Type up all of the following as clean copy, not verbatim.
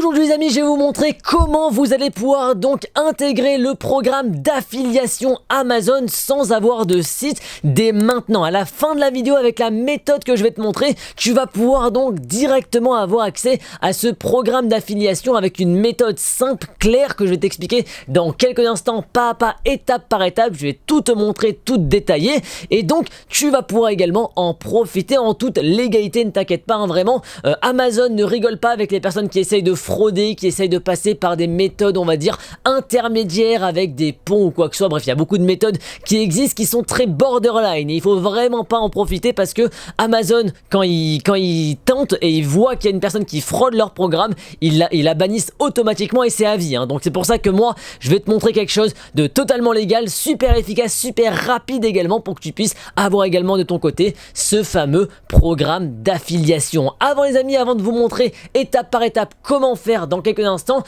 Aujourd'hui les amis, je vais vous montrer comment vous allez pouvoir donc intégrer le programme d'affiliation Amazon sans avoir de site dès maintenant. À la fin de la vidéo, avec la méthode que je vais te montrer, tu vas pouvoir donc directement avoir accès à ce programme d'affiliation avec une méthode simple, claire, que je vais t'expliquer dans quelques instants, pas à pas, étape par étape. Je vais tout te montrer, tout détailler, et donc tu vas pouvoir également en profiter en toute légalité. Ne t'inquiète pas, hein, vraiment, Amazon ne rigole pas avec les personnes qui essayent de frauder, qui essayent de passer par des méthodes, on va dire, intermédiaires avec des ponts ou quoi que ce soit. Bref, il y a beaucoup de méthodes qui existent qui sont très borderline et il faut vraiment pas en profiter parce que Amazon, quand ils tentent et ils voient qu'il y a une personne qui fraude leur programme, ils la bannissent automatiquement et c'est à vie, hein. Donc c'est pour ça que moi, je vais te montrer quelque chose de totalement légal, super efficace, super rapide également, pour que tu puisses avoir également de ton côté ce fameux programme d'affiliation. Avant les amis, avant de vous montrer étape par étape comment faire dans quelques instants,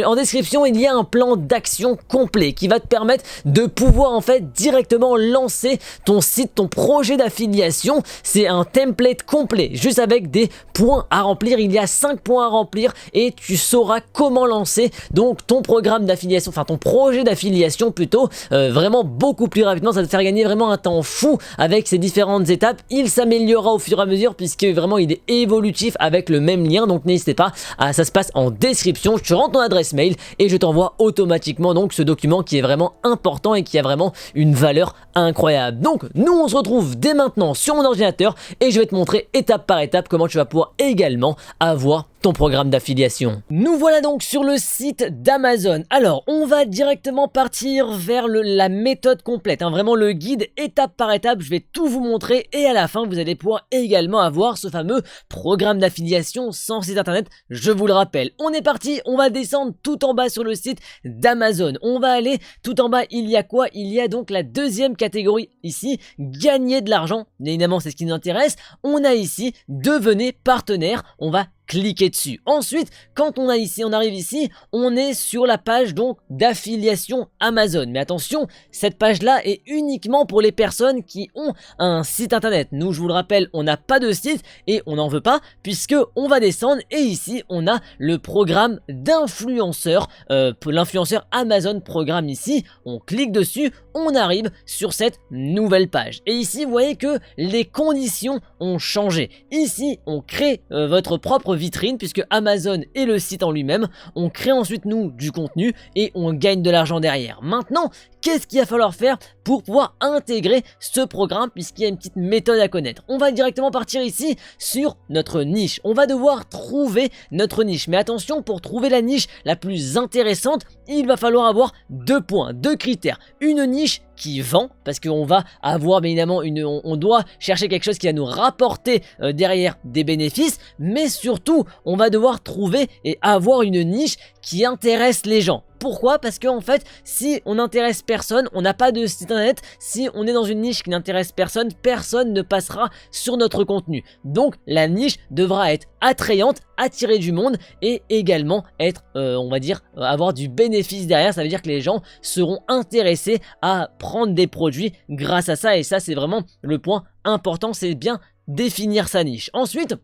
en description il y a un plan d'action complet qui va te permettre de pouvoir en fait directement lancer ton site, ton projet d'affiliation. C'est un template complet juste avec des points à remplir. Il y a 5 points à remplir et tu sauras comment lancer donc ton programme d'affiliation, enfin ton projet d'affiliation plutôt, vraiment beaucoup plus rapidement. Ça va te faire gagner vraiment un temps fou avec ces différentes étapes. Il s'améliorera au fur et à mesure puisque vraiment il est évolutif avec le même lien, donc n'hésitez pas, ça se passe en description. Je te rentre ton adresse mail et je t'envoie automatiquement donc ce document qui est vraiment important et qui a vraiment une valeur incroyable. Donc nous on se retrouve dès maintenant sur mon ordinateur et je vais te montrer étape par étape comment tu vas pouvoir également avoir ton programme d'affiliation. Nous voilà donc sur le site d'Amazon. Alors on va directement partir vers la méthode complète, hein, vraiment le guide étape par étape. Je vais tout vous montrer et à la fin vous allez pouvoir également avoir ce fameux programme d'affiliation sans site internet. Je vous le rappelle, on est parti, on va descendre tout en bas sur le site d'Amazon. On va aller tout en bas, il y a quoi? Il y a donc la deuxième catégorie ici, gagner de l'argent. Évidemment c'est ce qui nous intéresse. On a ici devenez partenaire, on va cliquez dessus. Ensuite, quand on arrive ici, on est sur la page donc d'affiliation Amazon. Mais attention, cette page-là est uniquement pour les personnes qui ont un site internet. Nous, je vous le rappelle, on n'a pas de site et on n'en veut pas puisque on va descendre et ici, on a le programme d'influenceur, l'influenceur Amazon programme ici. On clique dessus, on arrive sur cette nouvelle page. Et ici, vous voyez que les conditions ont changé. Ici, on crée votre propre vitrine puisque Amazon est le site en lui-même. On crée ensuite nous du contenu et on gagne de l'argent derrière. Maintenant, qu'est-ce qu'il va falloir faire pour pouvoir intégrer ce programme puisqu'il y a une petite méthode à connaître? On va directement partir ici sur notre niche. On va devoir trouver notre niche. Mais attention, pour trouver la niche la plus intéressante, il va falloir avoir 2 points, 2 critères. Une niche qui vend, parce qu'on va avoir bien évidemment on doit chercher quelque chose qui va nous rapporter derrière des bénéfices, mais surtout on va devoir trouver et avoir une niche qui intéresse les gens. Pourquoi? Parce qu'en fait, si on n'intéresse personne, on n'a pas de site internet, si on est dans une niche qui n'intéresse personne, personne ne passera sur notre contenu. Donc la niche devra être attrayante, attirer du monde et également être, on va dire, avoir du bénéfice derrière. Ça veut dire que les gens seront intéressés à prendre des produits grâce à ça, et ça c'est vraiment le point important, c'est bien définir sa niche. Ensuite,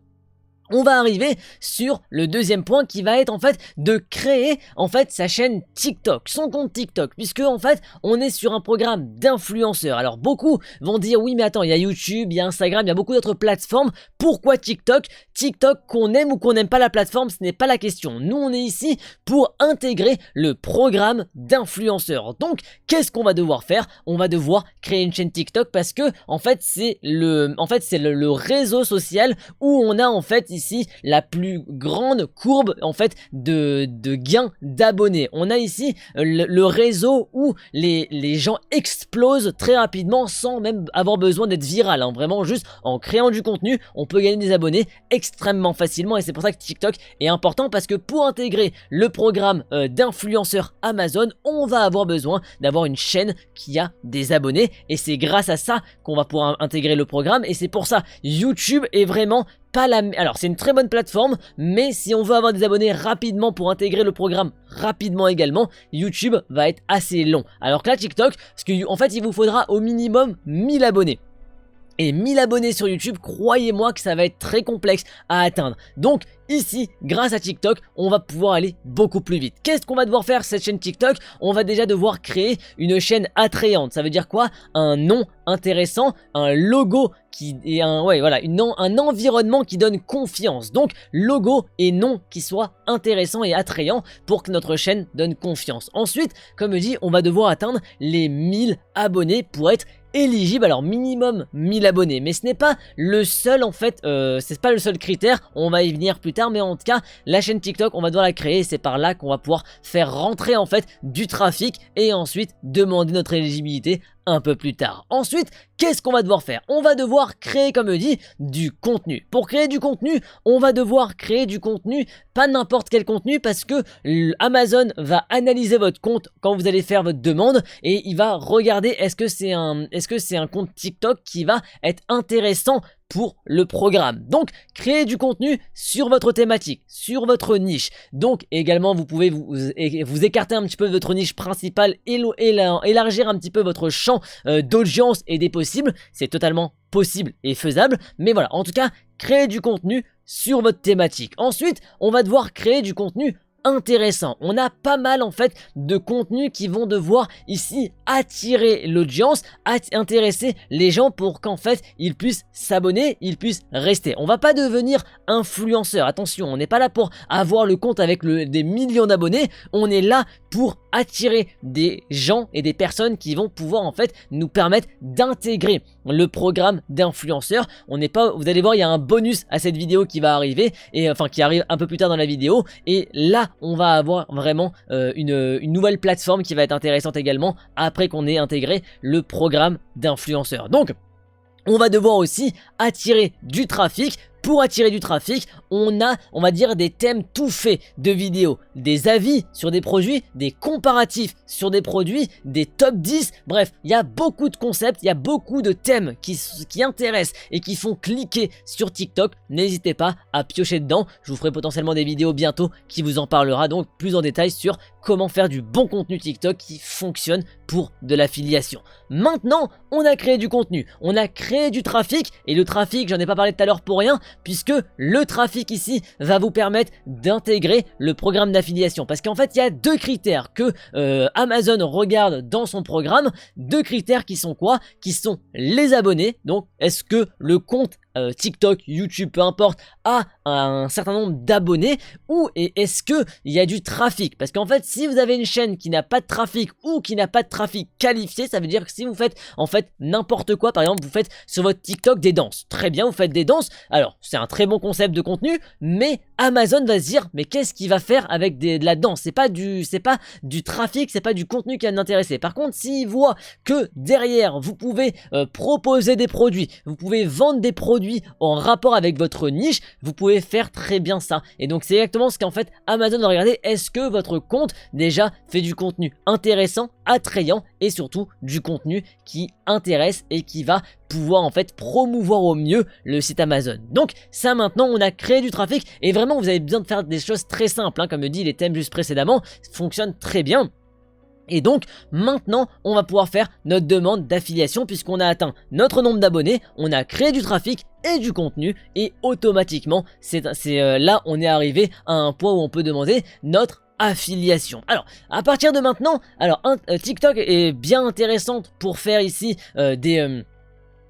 on va arriver sur le deuxième point qui va être en fait de créer en fait sa chaîne TikTok, son compte TikTok, puisque en fait on est sur un programme d'influenceurs. Alors beaucoup vont dire oui mais attends, il y a YouTube, il y a Instagram, il y a beaucoup d'autres plateformes, pourquoi TikTok? TikTok, qu'on aime ou qu'on n'aime pas la plateforme, ce n'est pas la question. Nous on est ici pour intégrer le programme d'influenceurs. Donc qu'est-ce qu'on va devoir faire? On va devoir créer une chaîne TikTok parce que en fait c'est le réseau social où on a en fait ici la plus grande courbe en fait de gains d'abonnés. On a ici le réseau où les gens explosent très rapidement sans même avoir besoin d'être viral, hein. Vraiment juste en créant du contenu, on peut gagner des abonnés extrêmement facilement, et c'est pour ça que TikTok est important parce que pour intégrer le programme d'influenceurs Amazon, on va avoir besoin d'avoir une chaîne qui a des abonnés, et c'est grâce à ça qu'on va pouvoir intégrer le programme. Et c'est pour ça YouTube est vraiment pas la... Alors c'est une très bonne plateforme, mais si on veut avoir des abonnés rapidement pour intégrer le programme rapidement également, YouTube va être assez long. Alors que là TikTok, parce qu'en fait il vous faudra au minimum 1000 abonnés. Et 1000 abonnés sur YouTube, croyez-moi que ça va être très complexe à atteindre. Donc ici, grâce à TikTok, on va pouvoir aller beaucoup plus vite. Qu'est-ce qu'on va devoir faire cette chaîne TikTok? On va déjà devoir créer une chaîne attrayante. Ça veut dire quoi? Un nom intéressant, un logo qui est un environnement qui donne confiance. Donc logo et nom qui soit intéressant et attrayant pour que notre chaîne donne confiance. Ensuite, comme je dis, on va devoir atteindre les 1000 abonnés pour être éligible. Alors minimum 1000 abonnés, mais ce n'est pas le seul en fait, c'est pas le seul critère, on va y venir plus tard, mais en tout cas la chaîne TikTok on va devoir la créer, c'est par là qu'on va pouvoir faire rentrer en fait du trafic et ensuite demander notre éligibilité un peu plus tard. Ensuite, qu'est-ce qu'on va devoir faire? On va devoir créer, comme je dis, du contenu. Pour créer du contenu, on va devoir créer du contenu, pas n'importe quel contenu, parce que Amazon va analyser votre compte quand vous allez faire votre demande et il va regarder est-ce que c'est un compte TikTok qui va être intéressant pour le programme. Donc créez du contenu sur votre thématique, sur votre niche. Donc également vous pouvez vous écarter un petit peu de votre niche principale, élargir un petit peu votre champ d'audience et des possibles. C'est totalement possible et faisable, mais voilà, en tout cas créez du contenu sur votre thématique. Ensuite on va devoir créer du contenu intéressant. On a pas mal en fait de contenus qui vont devoir ici attirer l'audience, intéresser les gens pour qu'en fait ils puissent s'abonner, ils puissent rester. On va pas devenir influenceur, attention, on n'est pas là pour avoir le compte avec des millions d'abonnés, on est là pour attirer des gens et des personnes qui vont pouvoir en fait nous permettre d'intégrer le programme d'influenceurs. On n'est pas, vous allez voir, il y a un bonus à cette vidéo qui va arriver et enfin qui arrive un peu plus tard dans la vidéo et là on va avoir vraiment une nouvelle plateforme qui va être intéressante également après qu'on ait intégré le programme d'influenceurs. Donc on va devoir aussi attirer du trafic. Pour attirer du trafic, on va dire des thèmes tout faits de vidéos, des avis sur des produits, des comparatifs sur des produits, des top 10, bref, il y a beaucoup de concepts, il y a beaucoup de thèmes qui intéressent et qui font cliquer sur TikTok. N'hésitez pas à piocher dedans, je vous ferai potentiellement des vidéos bientôt qui vous en parlera donc plus en détail sur comment faire du bon contenu TikTok qui fonctionne pour de l'affiliation. Maintenant, on a créé du contenu, on a créé du trafic et le trafic, j'en ai pas parlé tout à l'heure pour rien, puisque le trafic ici va vous permettre d'intégrer le programme d'affiliation. Parce qu'en fait, il y a deux critères que Amazon regarde dans son programme. Deux critères qui sont quoi? Qui sont les abonnés. Donc, est-ce que le compte TikTok, YouTube, peu importe, a un certain nombre d'abonnés ou est-ce que il y a du trafic? Parce qu'en fait, si vous avez une chaîne qui n'a pas de trafic ou qui n'a pas de trafic qualifié, ça veut dire que si vous faites en fait n'importe quoi, par exemple, vous faites sur votre TikTok des danses. Très bien, vous faites des danses. Alors, c'est un très bon concept de contenu, mais Amazon va se dire, mais qu'est-ce qu'il va faire avec de la danse? C'est pas du trafic, c'est pas du contenu qui va l'intéresser. Par contre, s'il voit que derrière, vous pouvez proposer des produits, vous pouvez vendre des produits en rapport avec votre niche, vous pouvez faire très bien ça. Et donc c'est exactement ce qu'en fait Amazon va regarder. Est-ce que votre compte déjà fait du contenu intéressant, attrayant et surtout du contenu qui intéresse et qui va pouvoir en fait promouvoir au mieux le site Amazon. Donc ça, maintenant on a créé du trafic et vraiment vous avez besoin de faire des choses très simples, hein, comme je dis, les thèmes juste précédemment fonctionnent très bien. Et donc maintenant on va pouvoir faire notre demande d'affiliation puisqu'on a atteint notre nombre d'abonnés, on a créé du trafic et du contenu et automatiquement là on est arrivé à un point où on peut demander notre affiliation. Alors à partir de maintenant, TikTok est bien intéressante pour faire ici des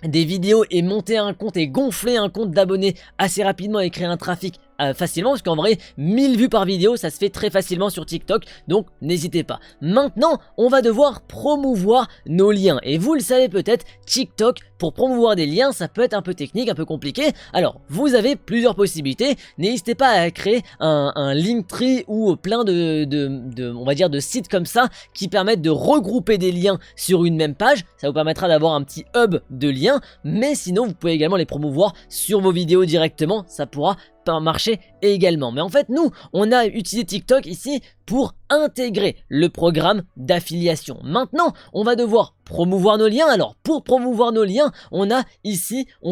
vidéos et monter un compte et gonfler un compte d'abonnés assez rapidement et créer un trafic facilement, parce qu'en vrai 1000 vues par vidéo ça se fait très facilement sur TikTok, donc n'hésitez pas. Maintenant on va devoir promouvoir nos liens et vous le savez peut-être, TikTok pour promouvoir des liens ça peut être un peu technique, un peu compliqué. Alors vous avez plusieurs possibilités, n'hésitez pas à créer un Linktree ou plein on va dire de sites comme ça qui permettent de regrouper des liens sur une même page, ça vous permettra d'avoir un petit hub de liens, mais sinon vous pouvez également les promouvoir sur vos vidéos directement, ça pourra marcher également. Mais en fait nous on a utilisé TikTok ici pour intégrer le programme d'affiliation. Maintenant on va devoir promouvoir nos liens. Alors pour promouvoir nos liens on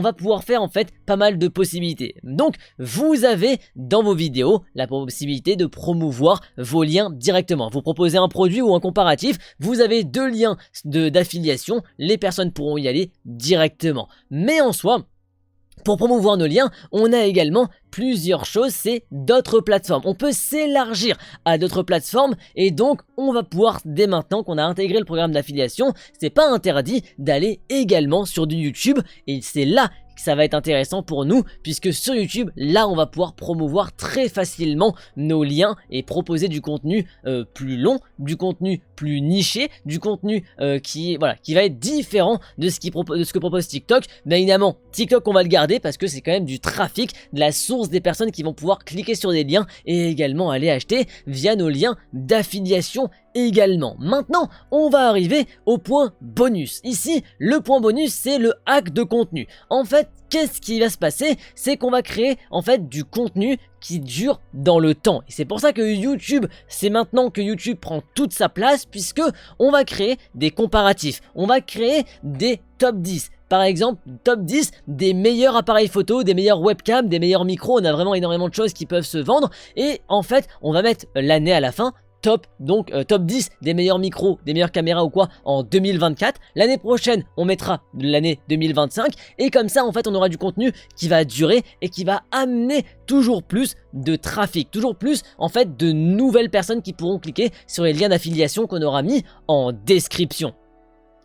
va pouvoir faire en fait pas mal de possibilités. Donc vous avez dans vos vidéos la possibilité de promouvoir vos liens directement. Vous proposez un produit ou un comparatif, vous avez deux liens d'affiliation, les personnes pourront y aller directement. Mais en soi Pour promouvoir nos liens, on a également plusieurs choses, c'est d'autres plateformes. On peut s'élargir à d'autres plateformes et donc on va pouvoir, dès maintenant qu'on a intégré le programme d'affiliation, c'est pas interdit d'aller également sur du YouTube et c'est là que ça va être intéressant pour nous puisque sur YouTube, là on va pouvoir promouvoir très facilement nos liens et proposer du contenu plus long, du contenu plus niché, du contenu qui va être différent de ce que propose TikTok. Bien évidemment, TikTok on va le garder parce que c'est quand même du trafic, de la source des personnes qui vont pouvoir cliquer sur des liens et également aller acheter via nos liens d'affiliation également. Maintenant, on va arriver au point bonus. Ici, le point bonus, c'est le hack de contenu. En fait, qu'est-ce qui va se passer? C'est qu'on va créer en fait du contenu qui dure dans le temps. Et c'est pour ça que YouTube, c'est maintenant que YouTube prend toute sa place puisque on va créer des comparatifs. On va créer des top 10. Par exemple, top 10 des meilleurs appareils photo, des meilleurs webcams, des meilleurs micros. On a vraiment énormément de choses qui peuvent se vendre. Et en fait, on va mettre l'année à la fin. Top 10 des meilleurs micros, des meilleures caméras ou quoi en 2024. L'année prochaine, on mettra l'année 2025 et comme ça, en fait, on aura du contenu qui va durer et qui va amener toujours plus de trafic, toujours plus, en fait, de nouvelles personnes qui pourront cliquer sur les liens d'affiliation qu'on aura mis en description.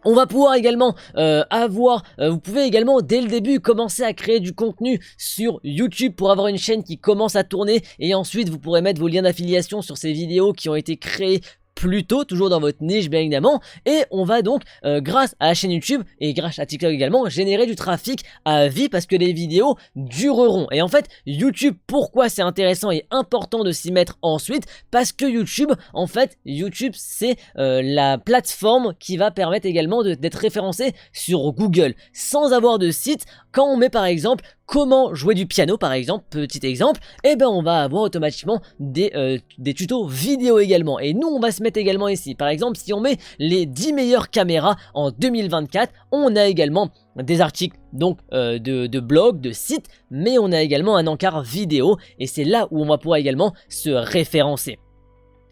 On va pouvoir également vous pouvez également dès le début commencer à créer du contenu sur YouTube pour avoir une chaîne qui commence à tourner et ensuite vous pourrez mettre vos liens d'affiliation sur ces vidéos qui ont été créées plus tôt, toujours dans votre niche bien évidemment, et on va donc grâce à la chaîne YouTube et grâce à TikTok également générer du trafic à vie parce que les vidéos dureront. Et en fait YouTube, pourquoi c'est intéressant et important de s'y mettre ensuite? Parce que YouTube, en fait YouTube c'est la plateforme qui va permettre également d'être référencé sur Google sans avoir de site. Quand on met par exemple comment jouer du piano par exemple, petit exemple, et ben on va avoir automatiquement des tutos vidéo également. Et nous on va se mettre également ici, par exemple si on met les 10 meilleures caméras en 2024, on a également des articles donc de blogs, de sites, mais on a également un encart vidéo et c'est là où on va pouvoir également se référencer.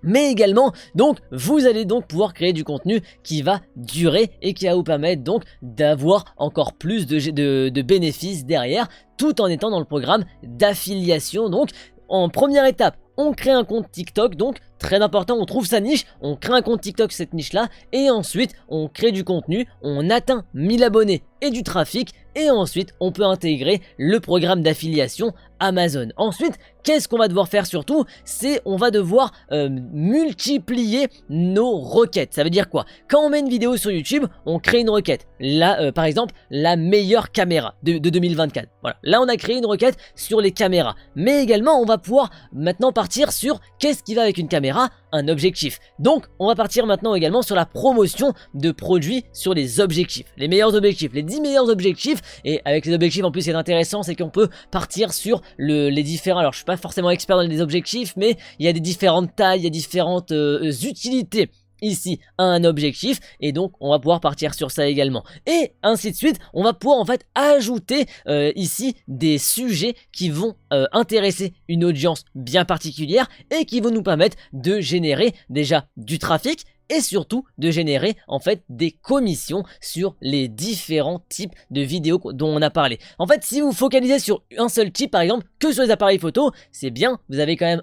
Mais également, donc, vous allez donc pouvoir créer du contenu qui va durer et qui va vous permettre donc d'avoir encore plus de bénéfices derrière, tout en étant dans le programme d'affiliation. Donc, en première étape, on crée un compte TikTok, donc très important, on trouve sa niche, on crée un compte TikTok cette niche là et ensuite on crée du contenu, on atteint 1000 abonnés et du trafic et ensuite on peut intégrer le programme d'affiliation Amazon. Ensuite, qu'est-ce qu'on va devoir faire surtout? C'est on va devoir multiplier nos requêtes. Ça veut dire quoi? Quand on met une vidéo sur YouTube, on crée une requête. Là, par exemple, la meilleure caméra de 2024. Voilà. Là, on a créé une requête sur les caméras. Mais également, on va pouvoir maintenant partir sur qu'est-ce qui va avec une caméra? Un objectif. Donc, on va partir maintenant également sur la promotion de produits sur les objectifs. Les meilleurs objectifs, les 10 meilleurs objectifs. Et avec les objectifs, en plus, c'est intéressant, c'est qu'on peut partir sur les différents... Alors, je suis pas forcément expert dans les objectifs, mais il y a des différentes tailles, il y a différentes utilités ici à un objectif et donc on va pouvoir partir sur ça également et ainsi de suite. On va pouvoir en fait ajouter ici des sujets qui vont intéresser une audience bien particulière et qui vont nous permettre de générer déjà du trafic et surtout de générer en fait des commissions sur les différents types de vidéos dont on a parlé. En fait, si vous focalisez sur un seul type, par exemple, que sur les appareils photo, c'est bien, vous avez quand même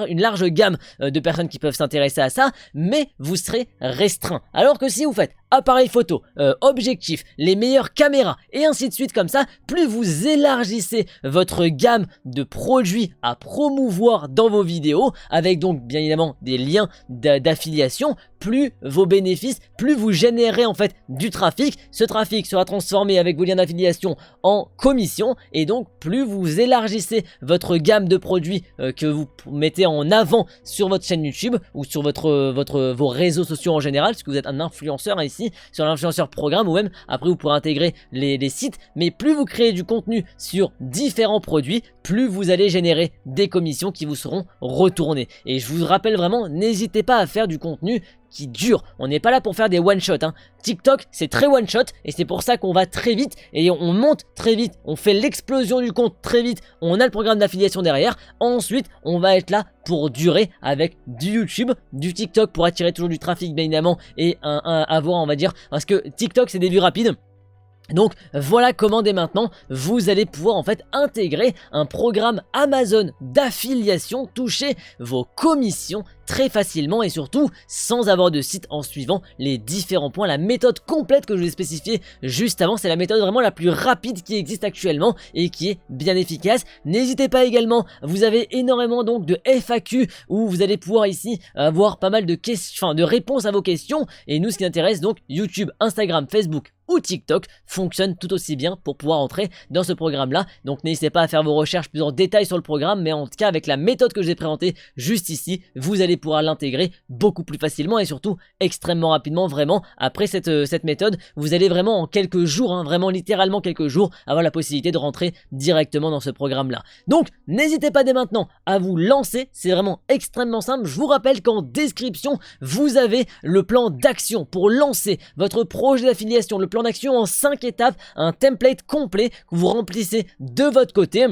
une large gamme de personnes qui peuvent s'intéresser à ça, mais vous serez restreint. Alors que si vous faites appareil photo, objectif, les meilleures caméras et ainsi de suite comme ça, plus vous élargissez votre gamme de produits à promouvoir dans vos vidéos, avec donc bien évidemment des liens d'affiliation, plus vos bénéfices, plus vous générez en fait du trafic. Ce trafic sera transformé avec vos liens d'affiliation en commission et donc plus vous élargissez votre gamme de produits que vous mettez en avant sur votre chaîne YouTube ou sur vos réseaux sociaux en général, parce que vous êtes un influenceur ici, sur l'influenceur programme ou même après vous pourrez intégrer les sites, mais plus vous créez du contenu sur différents produits, plus vous allez générer des commissions qui vous seront retournées. Et je vous rappelle vraiment, n'hésitez pas à faire du contenu qui dure. On n'est pas là pour faire des one shot hein. TikTok c'est très one shot et c'est pour ça qu'on va très vite et on monte très vite, on fait l'explosion du compte très vite, on a le programme d'affiliation derrière. Ensuite on va être là pour durer avec du YouTube, du TikTok pour attirer toujours du trafic bien évidemment et avoir on va dire, parce que TikTok c'est des vues rapides. Donc voilà comment dès maintenant vous allez pouvoir en fait intégrer un programme Amazon d'affiliation, toucher vos commissions très facilement et surtout sans avoir de site en suivant les différents points. La méthode complète que je vous ai spécifiée juste avant, c'est la méthode vraiment la plus rapide qui existe actuellement et qui est bien efficace. N'hésitez pas également, vous avez énormément donc de FAQ où vous allez pouvoir ici avoir pas mal de questions, enfin de réponses à vos questions, et nous ce qui intéresse donc YouTube, Instagram, Facebook ou TikTok fonctionne tout aussi bien pour pouvoir entrer dans ce programme là. Donc n'hésitez pas à faire vos recherches plus en détail sur le programme, mais en tout cas avec la méthode que j'ai présentée juste ici, vous allez pouvoir l'intégrer beaucoup plus facilement et surtout extrêmement rapidement. Vraiment après cette méthode, vous allez vraiment en quelques jours, vraiment littéralement quelques jours, avoir la possibilité de rentrer directement dans ce programme là. Donc n'hésitez pas dès maintenant à vous lancer, c'est vraiment extrêmement simple. Je vous rappelle qu'en description vous avez le plan d'action pour lancer votre projet d'affiliation, le plan d'action en 5 étapes, un template complet que vous remplissez de votre côté.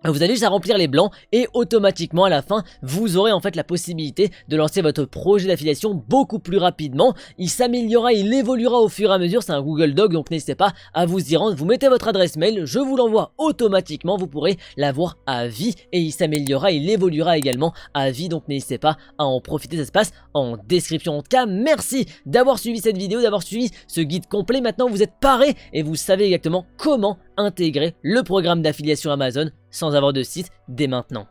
Vous allez juste à remplir les blancs et automatiquement à la fin vous aurez en fait la possibilité de lancer votre projet d'affiliation beaucoup plus rapidement. Il s'améliorera, il évoluera au fur et à mesure, c'est un Google Doc donc n'hésitez pas à vous y rendre. Vous mettez votre adresse mail, je vous l'envoie automatiquement, vous pourrez l'avoir à vie et il s'améliorera, il évoluera également à vie, donc n'hésitez pas à en profiter, ça se passe en description. En tout cas merci d'avoir suivi cette vidéo, d'avoir suivi ce guide complet. Maintenant vous êtes parés et vous savez exactement comment intégrer le programme d'affiliation Amazon sans avoir de site dès maintenant.